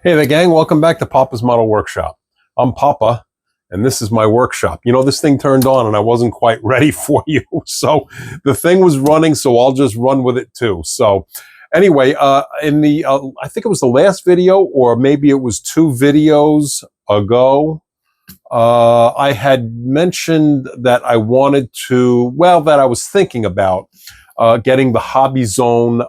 Hey there, gang. Welcome back to Papa's Model Workshop. I'm Papa, and this is my workshop. You know, this thing turned on, and I wasn't quite ready for you. So the thing was running, so I'll just run with it, too. So anyway, in the I think it was the last video, or maybe it was 2 videos ago, I had mentioned that I wanted to, that I was thinking about getting the Hobby Zone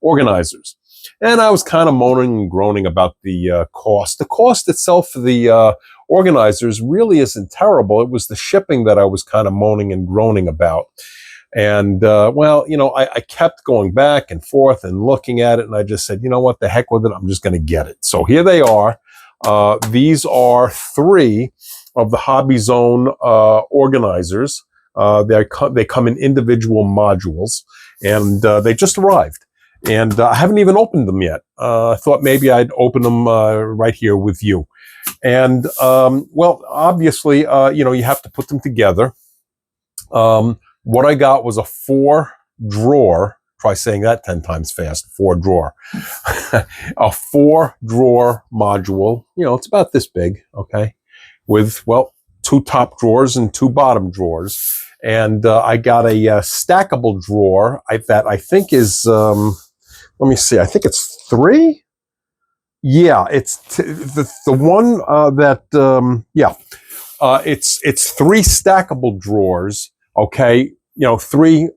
organizers. And I was kind of moaning and groaning about the cost. The cost itself for the organizers really isn't terrible. It was the shipping that I was kind of moaning and groaning about. And, I kept going back and forth and looking at it. And I just said, you know what, the heck with it. I'm just going to get it. So here they are. These are 3 of the Hobby Zone organizers. They come in individual modules. And they just arrived. And I haven't even opened them yet. I thought maybe I'd open them right here with you. And, obviously, you have to put them together. What I got was a 4-drawer. Try saying that 10 times fast. 4-drawer. A 4-drawer module. It's about this big, okay? With, 2 top drawers and 2 bottom drawers. And I got a stackable drawer that I think is... let me see. I think it's 3. Yeah, it's the one it's 3 stackable drawers. Okay, 3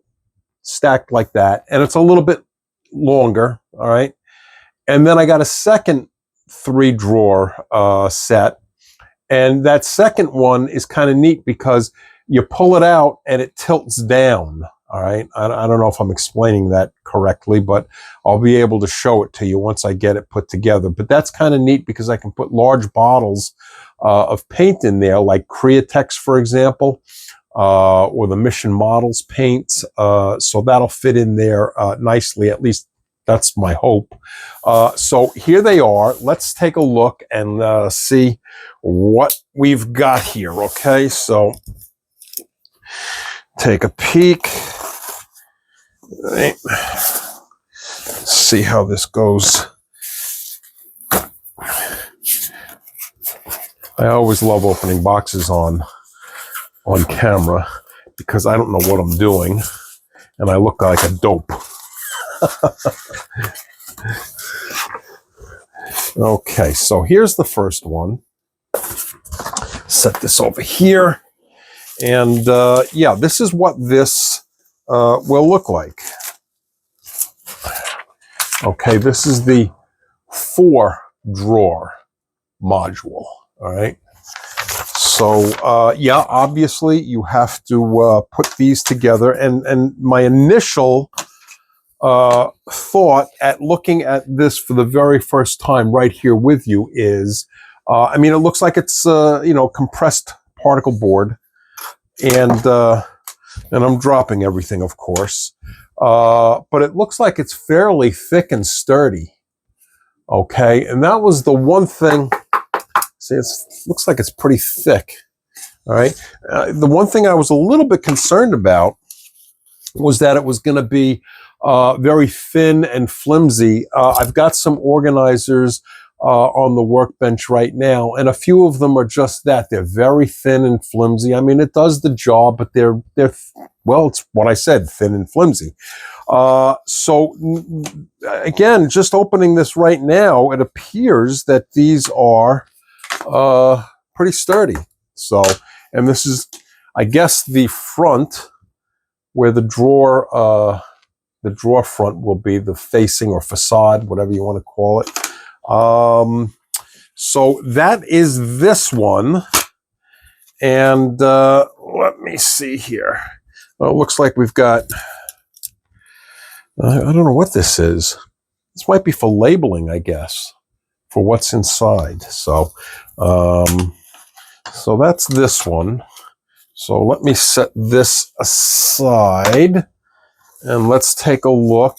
stacked like that, and it's a little bit longer. All right, and then I got a second 3-drawer set, and that second one is kind of neat because you pull it out and it tilts down. All right. I don't know if I'm explaining that correctly, but I'll be able to show it to you once I get it put together. But that's kind of neat because I can put large bottles of paint in there, like Createx, for example, or the Mission Models paints. So that'll fit in there nicely. At least that's my hope. So here they are. Let's take a look and see what we've got here. Okay. So take a peek. Right. See how this goes. I always love opening boxes on camera because I don't know what I'm doing and I look like a dope. Okay, so here's the first one. Set this over here. And this is what this will look like. Okay, this is the 4-drawer module. All right. So obviously you have to put these together. And my initial thought at looking at this for the very first time right here with you is, it looks like it's compressed particle board. And I'm dropping everything, of course. But it looks like it's fairly thick and sturdy. Okay, and that was the one thing. See, it looks like it's pretty thick. All right. The one thing I was a little bit concerned about was that it was going to be very thin and flimsy. I've got some organizers on the workbench right now, and a few of them are just that. They're very thin and flimsy. It does the job, but they're it's what I said, thin and flimsy. So again, just opening this right now, it appears that these are pretty sturdy. So, and this is, I guess, the front where the drawer front will be, the facing or facade, whatever you want to call it. So that is this one. And let me see here. Well, it looks like we've got, I don't know what this is. This might be for labeling, I guess, for what's inside. So, so that's this one. So let me set this aside and let's take a look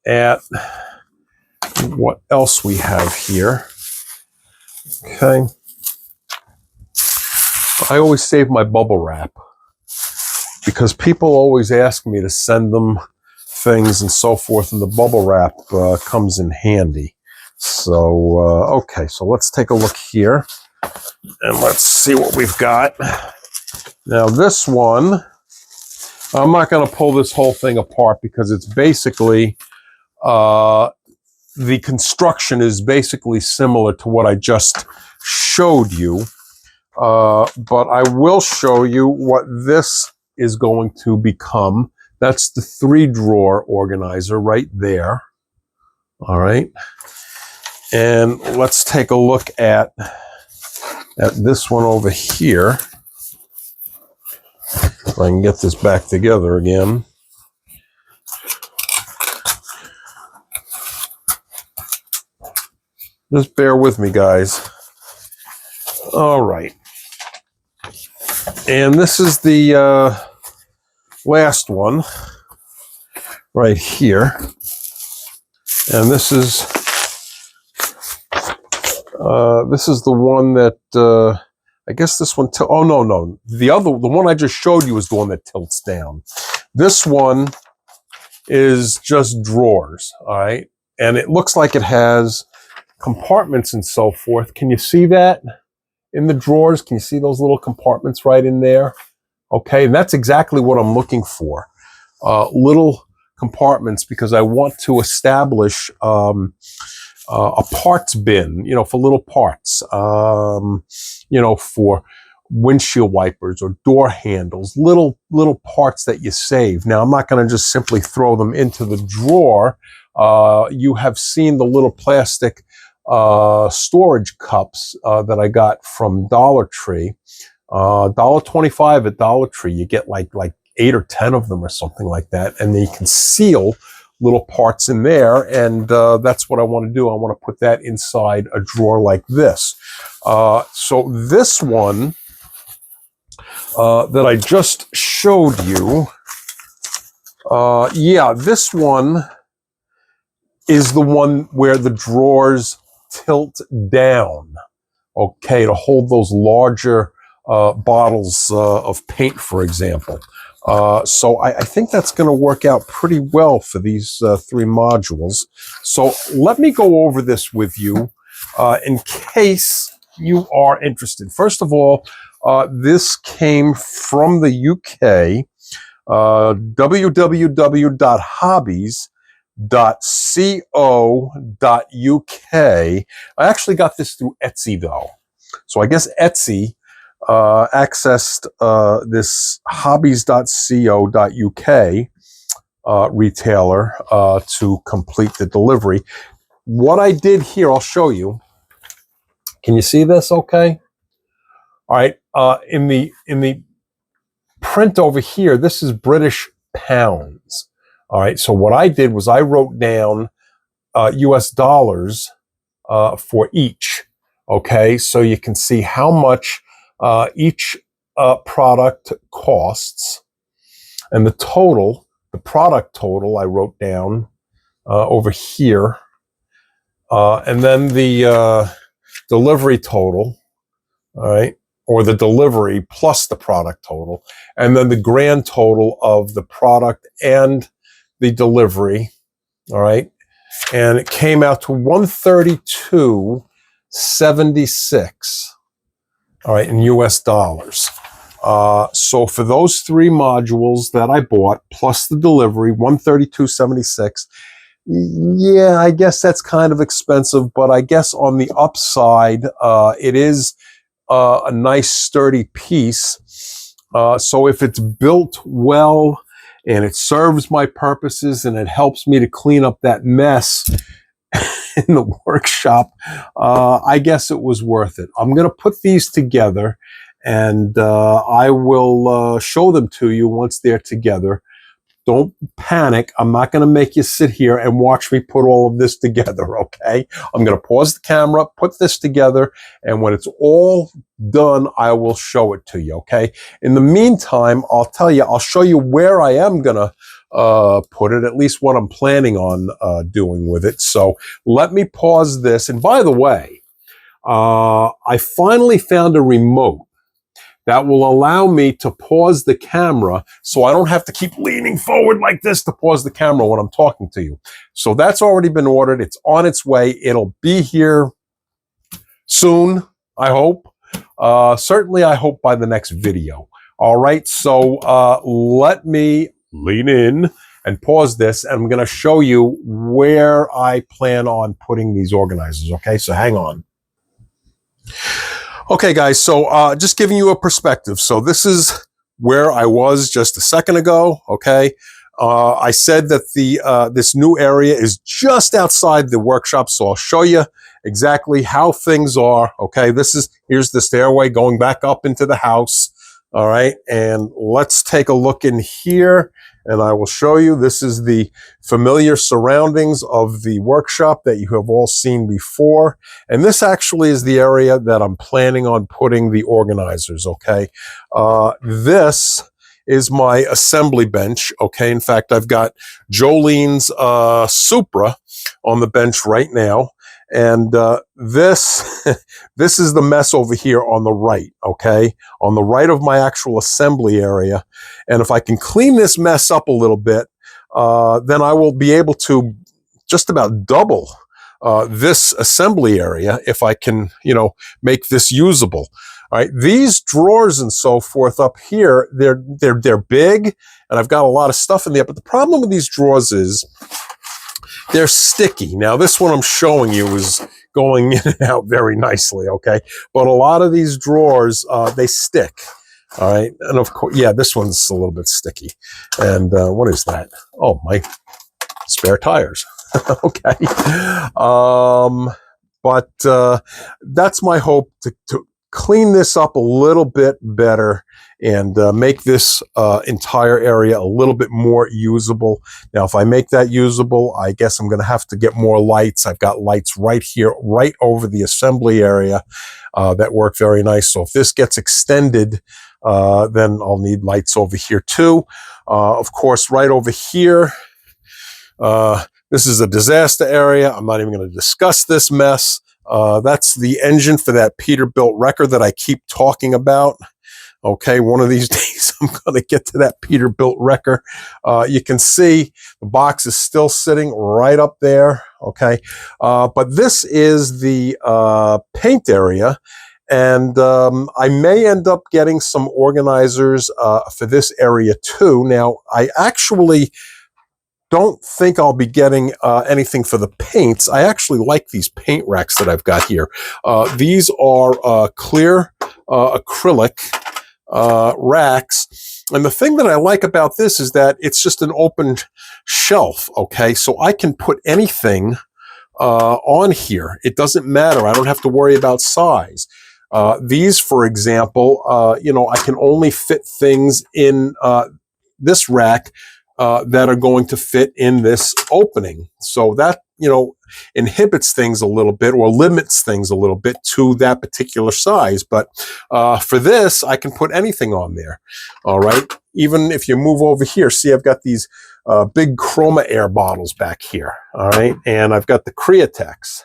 at what else we have here. Okay. I always save my bubble wrap because people always ask me to send them things and so forth, and the bubble wrap comes in handy. So, okay, so let's take a look here and let's see what we've got. Now this one, I'm not going to pull this whole thing apart because it's basically, the construction is basically similar to what I just showed you. But I will show you what this is going to become. That's the 3-drawer organizer right there. All right. And let's take a look at this one over here. If I can get this back together again. Just bear with me, guys. All right. And this is the last one right here. And this is the one that I guess this one. Oh no, the one I just showed you is the one that tilts down. This one is just drawers. All right, and it looks like it has compartments and so forth. Can you see that in the drawers? Can you see those little compartments right in there? Okay, and that's exactly what I'm looking for. Little compartments, because I want to establish a parts bin, for little parts, for windshield wipers or door handles, little parts that you save. Now, I'm not going to just simply throw them into the drawer. You have seen the little plastic storage cups that I got from Dollar Tree. $1.25 at Dollar Tree. You get like 8 or 10 of them or something like that, and they can seal little parts in there, and that's what I want to do. I want to put that inside a drawer like this. So this one that I just showed you, this one is the one where the drawers tilt down, okay, to hold those larger bottles of paint, for example. So I think that's going to work out pretty well for these 3 modules. So let me go over this with you in case you are interested. First of all, this came from the UK, www.hobbies.co.uk. I actually got this through Etsy, though. So I guess Etsy accessed this hobbies.co.uk retailer to complete the delivery. What I did here, I'll show you. Can you see this okay? All right. In the print over here, this is British pounds. All right. So what I did was I wrote down US dollars for each. Okay. So you can see how much each product costs, and the product total I wrote down over here, and then the delivery total, all right, or the delivery plus the product total, and then the grand total of the product and the delivery, all right, and it came out to $132.76. All right, in US dollars. So for those 3 modules that I bought, plus the delivery, $132.76. Yeah, I guess that's kind of expensive, but I guess on the upside, it is a nice sturdy piece. So if it's built well and it serves my purposes and it helps me to clean up that mess in the workshop, I guess it was worth it. I'm going to put these together, and I will show them to you once they're together. Don't panic. I'm not going to make you sit here and watch me put all of this together, okay? I'm going to pause the camera, put this together, and when it's all done, I will show it to you, okay? In the meantime, I'll show you where I am going to put it, at least what I'm planning on doing with it. So let me pause this. And by the way, I finally found a remote that will allow me to pause the camera so I don't have to keep leaning forward like this to pause the camera when I'm talking to you. So that's already been ordered. It's on its way. It'll be here soon, I hope. Certainly, I hope by the next video. All right, so let me lean in and pause this, and I'm going to show you where I plan on putting these organizers, okay? So hang on. Okay, guys, so just giving you a perspective. So this is where I was just a second ago, okay? I said that this new area is just outside the workshop, so I'll show you exactly how things are, okay? Here's the stairway going back up into the house, all right? And let's take a look in here, and I will show you. This is the familiar surroundings of the workshop that you have all seen before. And this actually is the area that I'm planning on putting the organizers, okay? This is my assembly bench, okay? In fact, I've got Jolene's Supra on the bench right now. And this is the mess over here on the right, okay? On the right of my actual assembly area. And if I can clean this mess up a little bit, then I will be able to just about double this assembly area if I can, make this usable. All right, these drawers and so forth up here, they're big, and I've got a lot of stuff in there. But the problem with these drawers is they're sticky. Now, this one I'm showing you is going in and out very nicely, okay? But a lot of these drawers, they stick. All right, and of course, yeah, this one's a little bit sticky. And what is that? Oh, my spare tires. Okay. But that's my hope to clean this up a little bit better and make this entire area a little bit more usable. Now, if I make that usable, I guess I'm going to have to get more lights. I've got lights right here, right over the assembly area that work very nice. So if this gets extended, then I'll need lights over here too. Of course, right over here, this is a disaster area. I'm not even going to discuss this mess. That's the engine for that Peterbilt wrecker that I keep talking about. Okay, one of these days I'm going to get to that Peterbilt wrecker. You can see the box is still sitting right up there. Okay, but this is the paint area. And I may end up getting some organizers for this area too. Now, I actually don't think I'll be getting anything for the paints. I actually like these paint racks that I've got here. These are clear acrylic racks. And the thing that I like about this is that it's just an open shelf, okay? So I can put anything on here. It doesn't matter. I don't have to worry about size. These, for example, I can only fit things in this rack that are going to fit in this opening. So that, inhibits things a little bit or limits things a little bit to that particular size. But for this, I can put anything on there. All right. Even if you move over here, see, I've got these big Chroma Air bottles back here. All right. And I've got the Createx.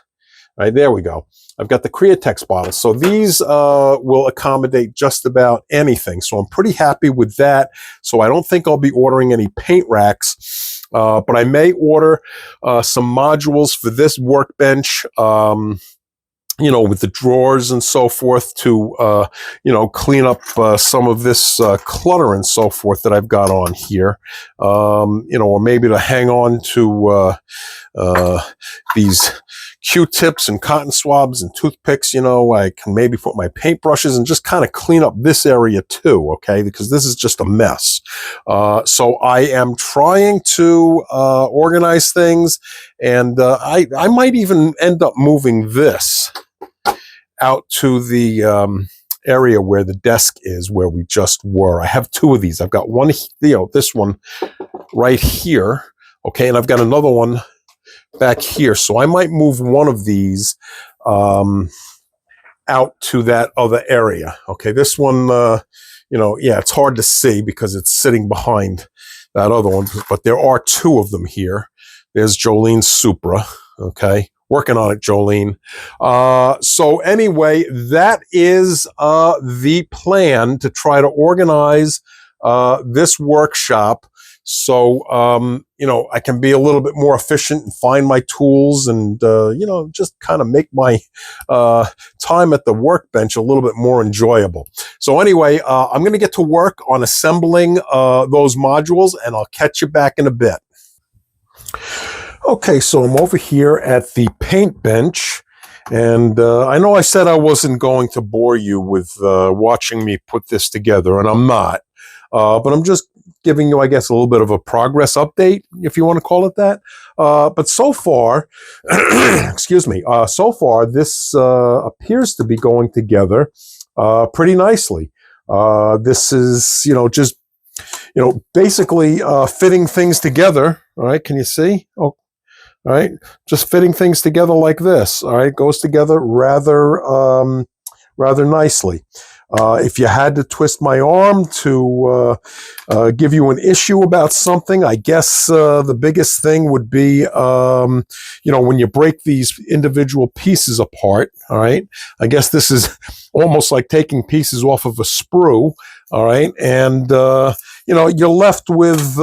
Right, there we go. I've got the Createx bottles. So these will accommodate just about anything. So I'm pretty happy with that. So I don't think I'll be ordering any paint racks, but I may order some modules for this workbench, with the drawers and so forth to, clean up some of this clutter and so forth that I've got on here, or maybe to hang on to these Q-tips and cotton swabs and toothpicks. I can maybe put my paintbrushes and just kind of clean up this area too, okay? Because this is just a mess. So I am trying to organize things, and I might even end up moving this out to the area where the desk is, where we just were. I have two of these. I've got one, this one right here, okay? And I've got another one back here. So I might move one of these out to that other area. Okay, this one, it's hard to see because it's sitting behind that other one, but there are two of them here. There's Jolene's Supra, okay? Working on it, Jolene. So anyway, that is the plan to try to organize this workshop so, I can be a little bit more efficient and find my tools and, just kind of make my time at the workbench a little bit more enjoyable. So anyway, I'm going to get to work on assembling those modules, and I'll catch you back in a bit. Okay, so I'm over here at the paint bench, and I know I said I wasn't going to bore you with watching me put this together, and I'm not. But I'm just giving you, I guess, a little bit of a progress update, if you want to call it that. But so far, excuse me, so far this appears to be going together pretty nicely. This is, just, basically fitting things together. All right, can you see? Oh, all right, just fitting things together like this. All right, goes together rather nicely. If you had to twist my arm to give you an issue about something, I guess the biggest thing would be, when you break these individual pieces apart, all right? I guess this is almost like taking pieces off of a sprue, all right? And, you're left with,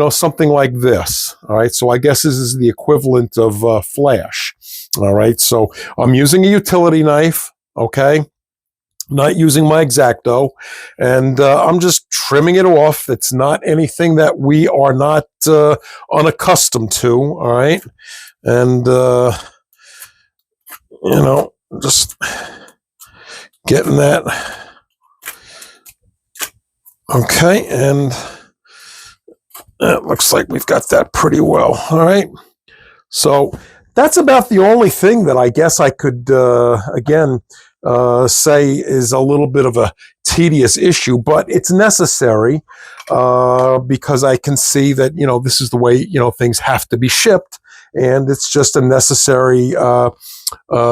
something like this, all right? So I guess this is the equivalent of flash, all right? So I'm using a utility knife, okay? Not using my X-Acto, and I'm just trimming it off. It's not anything that we are not unaccustomed to, all right? And, just getting that. Okay, and it looks like we've got that pretty well, all right? So that's about the only thing that I guess I could, say is a little bit of a tedious issue, but it's necessary because I can see that, this is the way, things have to be shipped, and it's just a necessary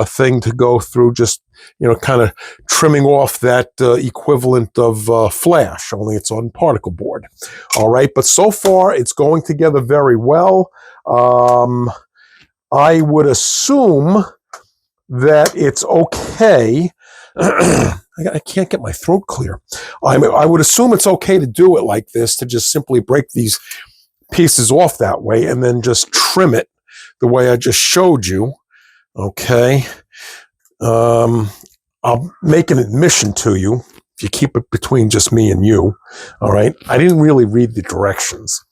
thing to go through, just, kind of trimming off that equivalent of flash, only it's on particle board. All right, but so far it's going together very well. I would assume that it's okay. I can't get my throat clear. I would assume it's okay to do it like this, to just simply break these pieces off that way and then just trim it the way I just showed you. Okay. I'll make an admission to you if you keep it between just me and you. All right. I didn't really read the directions.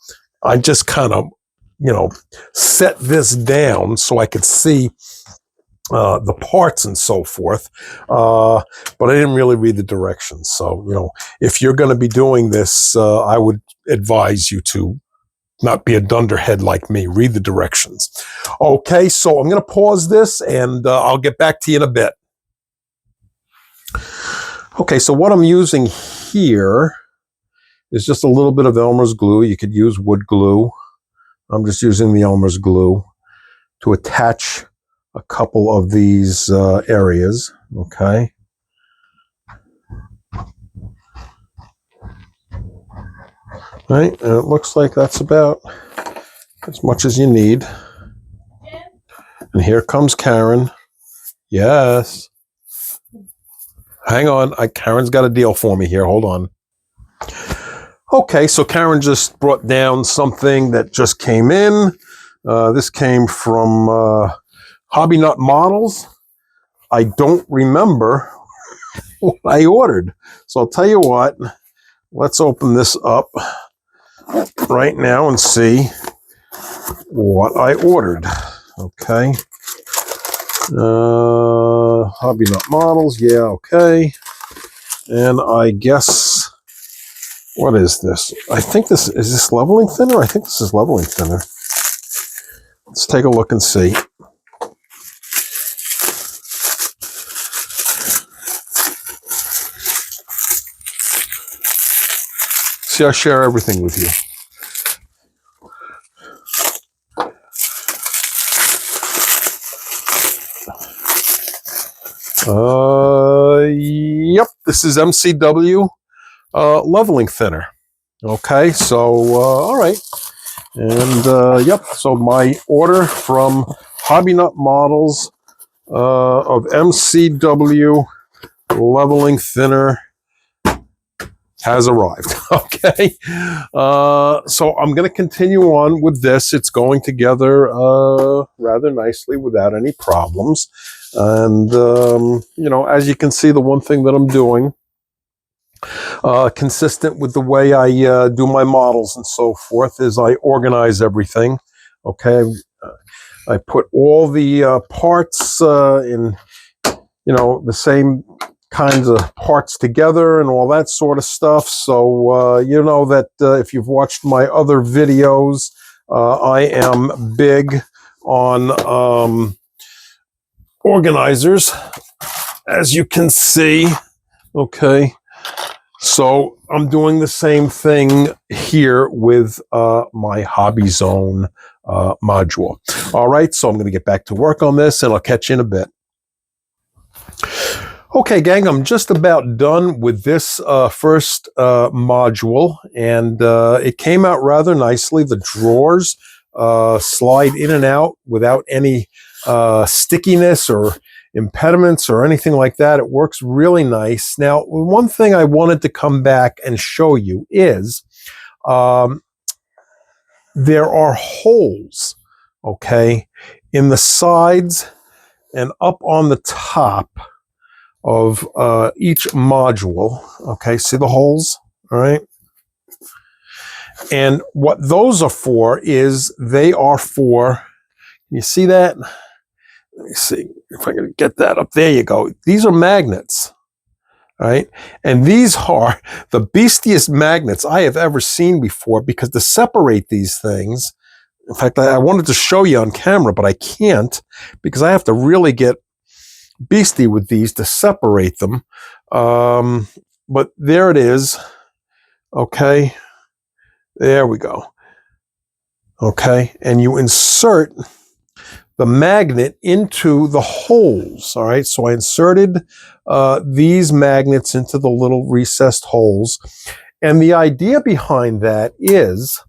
I just kind of, set this down so I could see the parts and so forth, but I didn't really read the directions. So, if you're going to be doing this, I would advise you to not be a dunderhead like me. Read the directions. Okay, so I'm going to pause this, and I'll get back to you in a bit. Okay, so what I'm using here is just a little bit of Elmer's glue. You could use wood glue. I'm just using the Elmer's glue to attach a couple of these areas, okay? Right, and it looks like that's about as much as you need. And here comes Karen. Yes. Hang on, Karen's got a deal for me here, hold on. Okay, so Karen just brought down something that just came in. This came from Hobby Nut Models. I don't remember what I ordered. So I'll tell you what, let's open this up right now and see what I ordered. Okay. Hobby Nut Models, yeah, okay. And I guess, what is this? I think is this leveling thinner? I think this is leveling thinner. Let's take a look and see. See, I share everything with you. Yep, this is MCW leveling thinner. Okay, so all right, and yep. So my order from Hobby Nut models of MCW leveling thinner has arrived. Okay, so I'm going to continue on with this. It's going together rather nicely without any problems. And, you know, as you can see, the one thing that I'm doing, consistent with the way I do my models and so forth, is I organize everything. Okay, I put all the parts in, you know, the same kinds of parts together and all that sort of stuff. So you know that if you've watched my other videos, I am big on organizers, as you can see. Okay, so I'm doing the same thing here with my Hobby Zone module. All right, so I'm going to get back to work on this, and I'll catch you in a bit. Okay, gang, I'm just about done with this first module, and it came out rather nicely. The drawers slide in and out without any stickiness or impediments or anything like that. It works really nice. Now, one thing I wanted to come back and show you is there are holes, okay, in the sides and up on the top of each module. Okay, see the holes? All right. And what those are for is they are for, you see that? Let me see if I can get that up. There you go. These are magnets. All right. And these are the beastiest magnets I have ever seen before, because to separate these things, in fact, I wanted to show you on camera, but I can't, because I have to really get beastie with these to separate them. But there it is. Okay, there we go. Okay, and you insert the magnet into the holes. All right, so I inserted these magnets into the little recessed holes, and the idea behind that is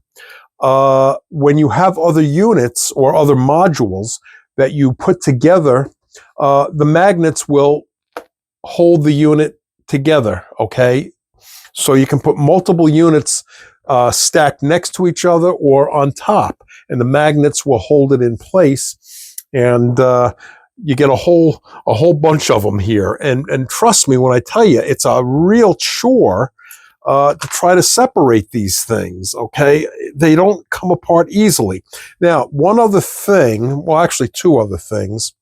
when you have other units or other modules that you put together, the magnets will hold the unit together, okay? So you can put multiple units stacked next to each other or on top, and the magnets will hold it in place, and you get a whole bunch of them here. And trust me when I tell you, it's a real chore to try to separate these things, okay? They don't come apart easily. Now, one other thing, well, actually two other things.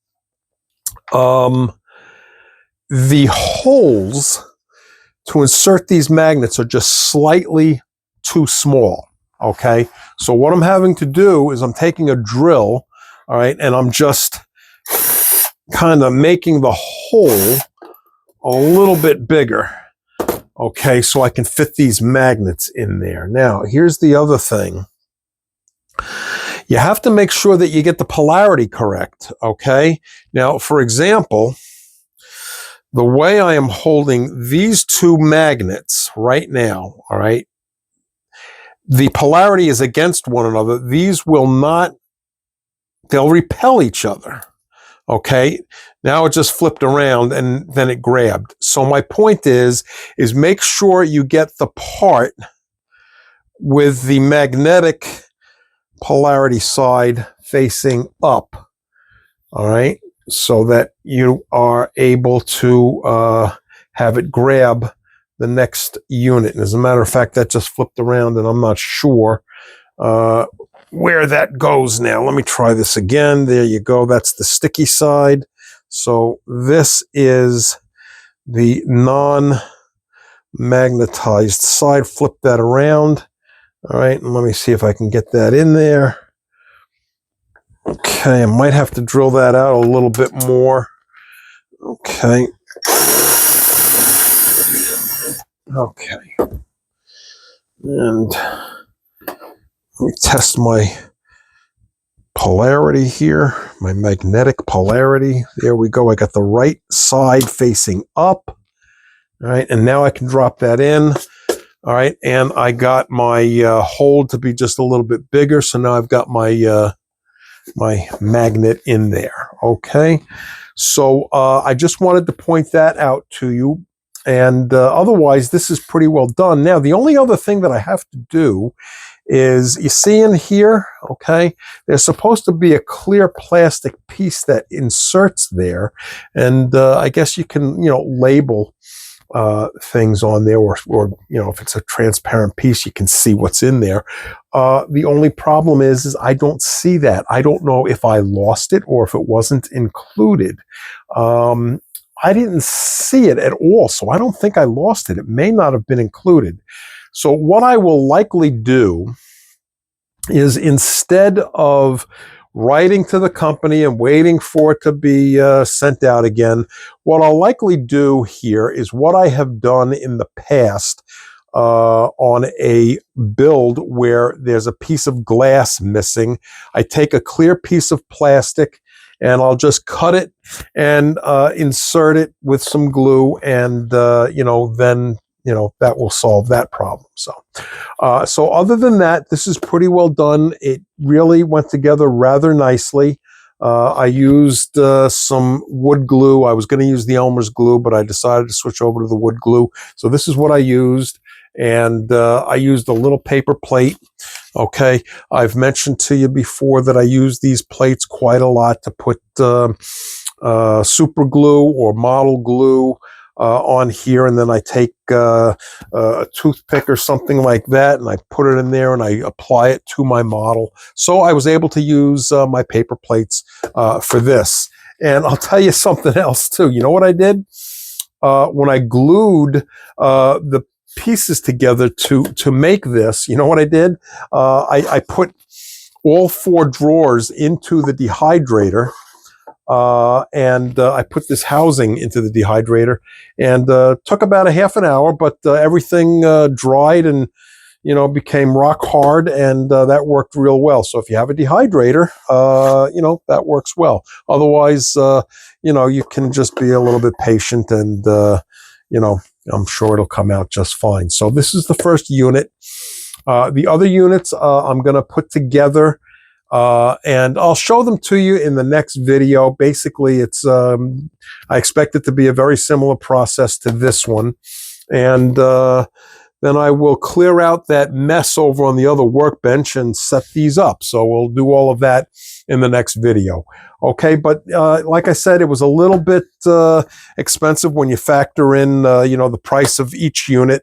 The holes to insert these magnets are just slightly too small, okay? So what I'm having to do is I'm taking a drill, all right, and I'm just kind of making the hole a little bit bigger, okay, so I can fit these magnets in there. Now, here's the other thing. You have to make sure that you get the polarity correct, okay? Now, for example, the way I am holding these two magnets right now, all right, the polarity is against one another. These will not, they'll repel each other, okay? Now it just flipped around and then it grabbed. So my point is make sure you get the part with the magnetic polarity side facing up, all right, so that you are able to have it grab the next unit. And as a matter of fact, that just flipped around and I'm not sure where that goes now. Let me try this again. There you go. That's the sticky side. So this is the non-magnetized side. Flip that around. All right, and let me see if I can get that in there. Okay, I might have to drill that out a little bit more. Okay. Okay. And let me test my polarity here, my magnetic polarity. There we go. I got the right side facing up. All right, and now I can drop that in. All right, and I got my hole to be just a little bit bigger, so now I've got my my magnet in there. Okay. So I just wanted to point that out to you. And otherwise, this is pretty well done. Now, the only other thing that I have to do is, you see in here, okay, there's supposed to be a clear plastic piece that inserts there. And I guess you can, label things on there, or if it's a transparent piece, you can see what's in there. The only problem is I don't see that. I don't know if I lost it or if it wasn't included. I didn't see it at all, so I don't think I lost it. It may not have been included. So what I will likely do is, instead of writing to the company and waiting for it to be sent out again, what I'll likely do here is what I have done in the past on a build where there's a piece of glass missing. I take a clear piece of plastic and I'll just cut it and insert it with some glue, and then that will solve that problem. So other than that, this is pretty well done. It really went together rather nicely. I used some wood glue. I was going to use the Elmer's glue, but I decided to switch over to the wood glue. So this is what I used. And I used a little paper plate. Okay, I've mentioned to you before that I use these plates quite a lot to put super glue or model glue on here, and then I take a toothpick or something like that, and I put it in there and I apply it to my model. So I was able to use my paper plates for this. And I'll tell you something else too. You know what I did? When I glued the pieces together to make this, you know what I did? I put all 4 drawers into the dehydrator. And I put this housing into the dehydrator, and took about a half an hour, but everything dried and became rock hard, and that worked real well. So if you have a dehydrator, that works well. Otherwise, you can just be a little bit patient, and I'm sure it'll come out just fine. So this is the first unit. The other units I'm going to put together. And I'll show them to you in the next video. Basically, it's I expect it to be a very similar process to this one. And then I will clear out that mess over on the other workbench and set these up. So we'll do all of that in the next video. Okay, but like I said, it was a little bit expensive when you factor in the price of each unit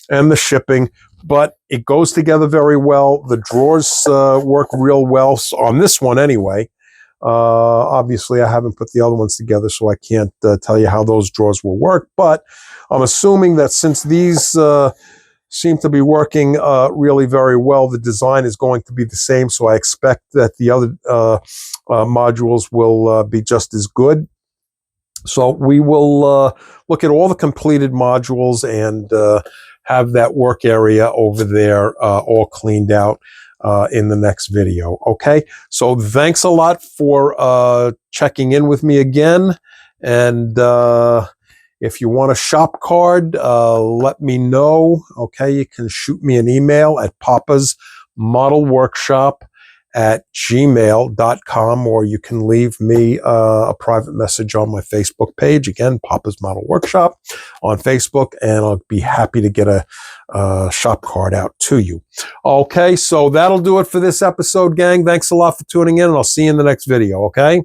and the shipping. But it goes together very well. The drawers work real well on this one anyway. Obviously, I haven't put the other ones together, so I can't tell you how those drawers will work. But I'm assuming that since these seem to be working really very well, the design is going to be the same. So I expect that the other modules will be just as good. So we will look at all the completed modules and have that work area over there all cleaned out in the next video. Okay, so thanks a lot for checking in with me again. And if you want a shop card, let me know. Okay, you can shoot me an email at papasmodelworkshop@gmail.com, or you can leave me a private message on my Facebook page. Again, Papa's Model Workshop on Facebook, and I'll be happy to get a shop card out to you. Okay, so that'll do it for this episode, gang. Thanks a lot for tuning in, and I'll see you in the next video, okay?